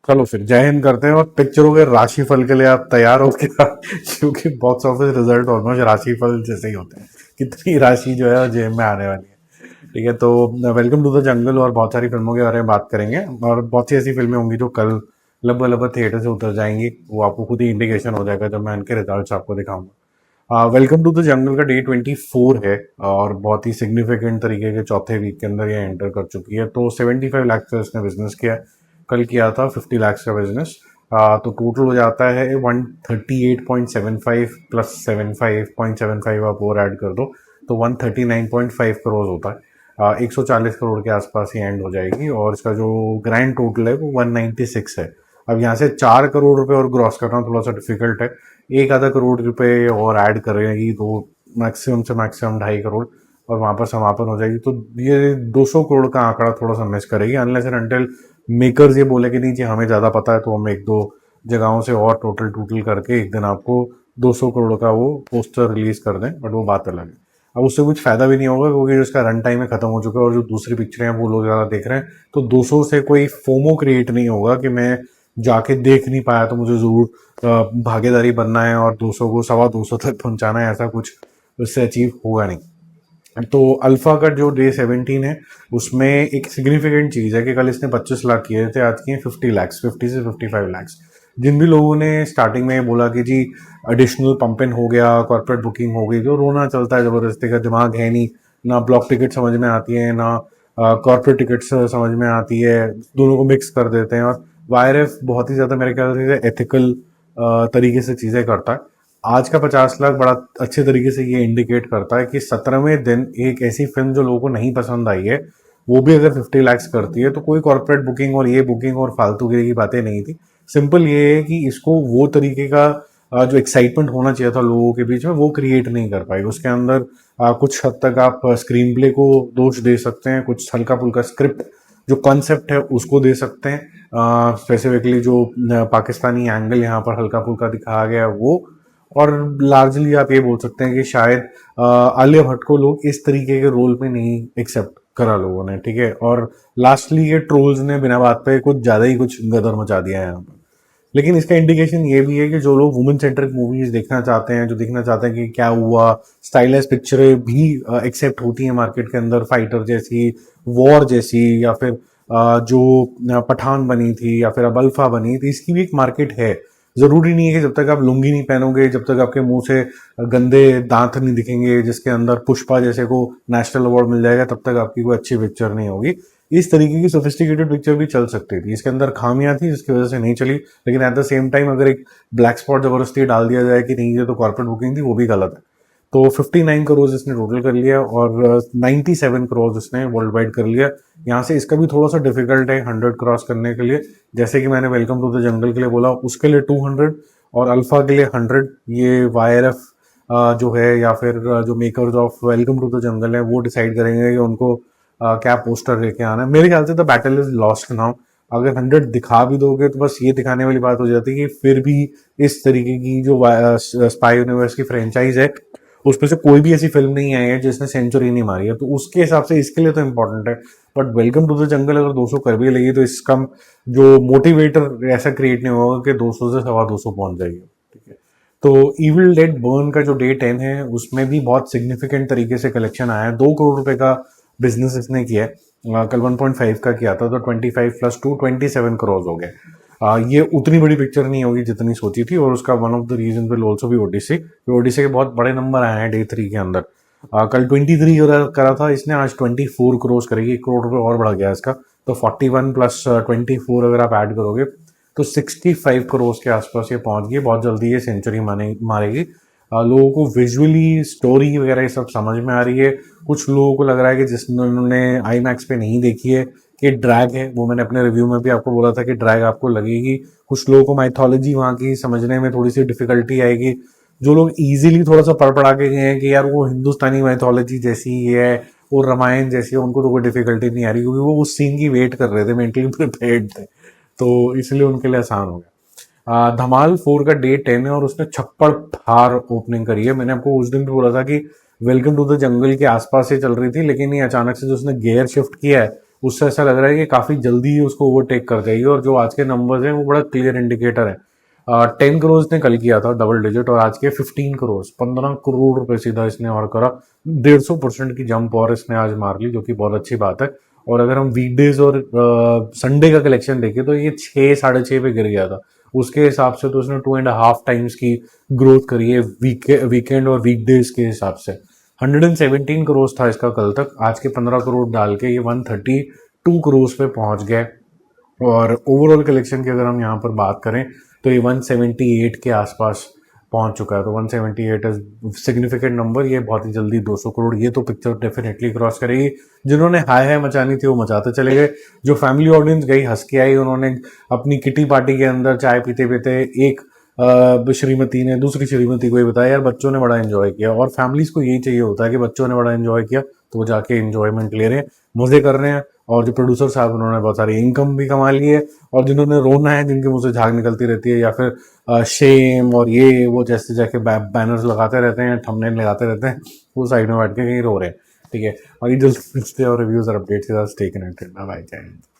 चलो फिर जय हिंद करते हैं और पिक्चरों के राशिफल के लिए आप तैयार हो क्या? क्योंकि बॉक्स ऑफिस रिजल्ट ऑलमोस्ट राशिफल जैसे ही होते हैं। कितनी राशि जो है जेब में आने वाली है। ठीक है, तो वेलकम टू द जंगल और बहुत सारी फिल्मों के बारे में बात करेंगे और बहुत सी ऐसी फिल्में होंगी जो कल लगभग लगभग थिएटर से उतर जाएंगी। वो आपको खुद ही इंडिकेशन हो जाएगा जब मैं उनके रिजल्ट आपको दिखाऊंगा। वेलकम टू द जंगल का डे 24 है और बहुत ही सिग्निफिकेंट तरीके के चौथे वीक के अंदर ये एंटर कर चुकी है। तो 75 लाख का इसने बिजनेस किया है। कल किया था 50 लाख का बिजनेस। तो टोटल हो जाता है 138.75 प्लस 75.75 आप और ऐड कर दो तो 139.5 करोड़ होता है। 140 करोड़ के आसपास ही एंड हो जाएगी और इसका जो ग्रैंड टोटल है वो 196 है। अब यहाँ से 4 करोड़ रुपए और क्रॉस करना थोड़ा सा डिफिकल्ट है। एक आधा करोड़ रुपए और ऐड करेगी तो मैक्सिमम से मैक्सिमम 2.5 करोड़ और वहां पर समापन हो जाएगी। तो ये 200 करोड़ का आंकड़ा थोड़ा सा मिस करेगी अनलेस एंड अनटिल मेकर्स ये बोले कि नहीं जी हमें ज़्यादा पता है तो हम एक दो जगहों से और टोटल टोटल करके एक दिन आपको 200 करोड़ का वो पोस्टर रिलीज कर दें, बट वो बात अलग है। अब उससे कुछ फायदा भी नहीं होगा क्योंकि जो इसका रन टाइम है खत्म हो चुका है और जो दूसरी पिक्चरें हैं वो लोग ज़्यादा देख रहे हैं। तो 200 से कोई फोमो क्रिएट नहीं होगा कि मैं जाके देख नहीं पाया तो मुझे ज़रूर भागीदारी बनना है और 200 को 225 तक पहुंचाना है, ऐसा कुछ उससे अचीव होगा नहीं। तो अल्फा का जो डे 17 है उसमें एक सिग्निफिकेंट चीज़ है कि कल इसने 25 लाख किए थे, आज किए 50 लैक्स, 50 से 55 लैक्स। जिन भी लोगों ने स्टार्टिंग में बोला कि जी एडिशनल पंप इन हो गया, कॉर्पोरेट बुकिंग हो गई, जो रोना चलता है ज़बरदस्ती का दिमाग है नहीं, ना ब्लॉक टिकट समझ में आती है ना कॉर्पोरेट टिकट समझ में आती है, दोनों को मिक्स कर देते हैं। और वाईआरएफ बहुत ही ज़्यादा मेरे ख्याल से एथिकल तरीके से चीज़ें करता है। आज का 50 लाख बड़ा अच्छे तरीके से ये इंडिकेट करता है कि 17वें दिन एक ऐसी फिल्म जो लोगों को नहीं पसंद आई है वो भी अगर 50 लैक्स करती है तो कोई कॉर्पोरेट बुकिंग और ये बुकिंग और फालतूगिरी की बातें नहीं थी। सिंपल ये है कि इसको वो तरीके का जो एक्साइटमेंट होना चाहिए था लोगों के बीच में वो क्रिएट नहीं कर पाई। उसके अंदर कुछ हद तक आप स्क्रीन प्ले को दोष दे सकते हैं, कुछ हल्का फुल्का स्क्रिप्ट जो कॉन्सेप्ट है उसको दे सकते हैं, स्पेसिफिकली जो पाकिस्तानी एंगल यहाँ पर हल्का फुल्का दिखाया गया है वो। और लार्जली आप ये बोल सकते हैं कि शायद आलिया भट्ट को लोग इस तरीके के रोल में नहीं एक्सेप्ट करा लोगों ने। ठीक है, और लास्टली ये ट्रोल्स ने बिना बात पे कुछ ज्यादा ही कुछ गदर मचा दिया है यहाँ पर। लेकिन इसका इंडिकेशन ये भी है कि जो लोग वुमेन सेंट्रिक मूवीज देखना चाहते हैं, जो देखना चाहते हैं कि क्या हुआ, स्टाइलिश पिक्चरें भी एक्सेप्ट होती हैं मार्केट के अंदर, फाइटर जैसी, वॉर जैसी, या फिर जो पठान बनी थी या फिर अब अल्फा बनी, तो इसकी भी एक मार्केट है। जरूरी नहीं है कि जब तक आप लुंगी नहीं पहनोगे, जब तक आपके मुंह से गंदे दांत नहीं दिखेंगे, जिसके अंदर पुष्पा जैसे को नेशनल अवार्ड मिल जाएगा, तब तक आपकी कोई अच्छी पिक्चर नहीं होगी। इस तरीके की सोफिस्टिकेटेड पिक्चर भी चल सकती थी, इसके अंदर खामियां थी जिसकी वजह से नहीं चली। लेकिन एट द सेम टाइम अगर एक ब्लैक स्पॉट जबरदस्ती डाल दिया जाए कि नहीं ये तो कॉर्पोरेट बुकिंग थी, वो भी गलत है। तो 59 करोड़ इसने टोटल कर लिया और 97 करोड़ इसने वर्ल्ड वाइड कर लिया। यहाँ से इसका भी थोड़ा सा डिफिकल्ट है 100 क्रॉस करने के लिए। जैसे कि मैंने वेलकम टू द जंगल के लिए बोला, उसके लिए 200 और अल्फा के लिए 100। ये वाईआरएफ जो है या फिर जो makers of Welcome to the Jungle है वो डिसाइड करेंगे कि उनको क्या पोस्टर लेके आना है। मेरे ख्याल से the battle is lost now. अगर 100 दिखा भी दोगे तो बस ये दिखाने वाली बात हो जाती है कि फिर भी इस तरीके की जो स्पाई यूनिवर्स की फ्रेंचाइज है उसमें से कोई भी ऐसी फिल्म नहीं आई है जिसने सेंचुरी नहीं मारी है। तो उसके हिसाब से इसके लिए तो इम्पोर्टेंट है। But Welcome to the Jungle अगर 200 कर भी लगी तो इसका जो मोटिवेटर ऐसा क्रिएट नहीं होगा कि 200 से 225 पहुंच जाएगी। ठीक है, तो इविल डेड बर्न का जो डे 10 है उसमें भी बहुत सिग्निफिकेंट तरीके से कलेक्शन आया है। 2 करोड़ रुपए का बिजनेस इसने किया है। कल 1.5 का किया था तो 25 प्लस 2 27 करोड़ हो गए। ये उतनी बड़ी पिक्चर नहीं होगी जितनी सोची थी और उसका one of the reason will also भी ओडिसी। ओडिसी के बहुत बड़े नंबर आए हैं डे 3 के अंदर। कल 23 करा था इसने, आज 24 करोड़ करेगी, 1 करोड़ रुपए और बढ़ गया इसका। तो 41 प्लस 24 अगर आप ऐड करोगे तो 65 करोड़ के आसपास ये पहुंच गई। बहुत जल्दी ये सेंचुरी मारेगी। लोगों को विजुअली स्टोरी वगैरह ये सब समझ में आ रही है। कुछ लोगों को लग रहा है कि जिन्होंने आई मैक्स पे नहीं देखी है कि ड्रैग है, वो मैंने अपने रिव्यू में भी आपको बोला था कि ड्रैग आपको लगेगी। कुछ लोगों को माइथोलॉजी वहाँ की समझने में थोड़ी सी डिफिकल्टी आएगी। जो लोग इजीली थोड़ा सा पढ़ पढ़ा के गए हैं कि यार वो हिंदुस्तानी माइथोलॉजी जैसी ही है, वो रामायण जैसी है, उनको तो कोई डिफिकल्टी नहीं आ रही क्योंकि वो उस सीन की वेट कर रहे थे, मेंटली प्रिपेयर्ड थे। तो इसलिए उनके लिए आसान हो गया। धमाल 4 का डे 10 है और उसने छप्पड़ फाड़ ओपनिंग करी है। मैंने आपको उस दिन भी बोला था कि वेलकम टू द जंगल के आसपास से चल रही थी, लेकिन ये अचानक से जो उसने गियर शिफ्ट किया है उससे ऐसा लग रहा है कि काफ़ी जल्दी ही उसको ओवरटेक कर जाएगी, और जो आज के नंबर्स हैं वो बड़ा क्लियर इंडिकेटर है। 10 करोड़ ने कल किया था डबल डिजिट, और आज के 15 करोड़, 15 करोड़ रुपए सीधा इसने और करा। 150% की जंप और इसने आज मार ली, जो कि बहुत अच्छी बात है। और अगर हम वीकडेज और संडे का कलेक्शन देखें तो ये 6 6.5 पे गिर गया था, उसके हिसाब से तो उसने 2.5 टाइम्स की ग्रोथ करी है वीकेंड और वीकडेज के हिसाब से। 117 करोड़ था इसका कल तक, आज के 15 करोड़ डाल के ये 132 करोड़ पे पहुंच गए। और ओवरऑल कलेक्शन की अगर हम यहाँ पर बात करें तो ये 178 के आसपास पहुंच चुका है। तो 178 इज सिग्निफिकेंट नंबर, ये बहुत ही जल्दी 200 करोड़ ये तो पिक्चर डेफिनेटली क्रॉस करेगी। जिन्होंने हाय हाय मचानी थी वो मचाते चले गए, जो फैमिली ऑडियंस गई हंस के आई, उन्होंने अपनी किटी पार्टी के अंदर चाय पीते पीते एक श्रीमती ने दूसरी श्रीमती को ये बताया यार बच्चों ने बड़ा एंजॉय किया, और फैमिलीज को यही चाहिए होता है कि बच्चों ने बड़ा एंजॉय किया तो वो जाके एंजॉयमेंट ले रहे हैं, मजे कर रहे हैं। और जो प्रोड्यूसर साहब उन्होंने बहुत सारी इनकम भी कमा ली है, और जिन्होंने रोना है, जिनके मुंह से झाग निकलती रहती है या फिर शेम और ये वो जैसे जाके बैनर्स लगाते रहते हैं, थंबनेल लगाते रहते हैं, वो साइड में बैठ के कहीं रो रहे हैं। ठीक है, और ये जल्द और रिव्यूज और अपडेट्स के साथ स्टे कनेक्टेड। बाय, जय हिंद।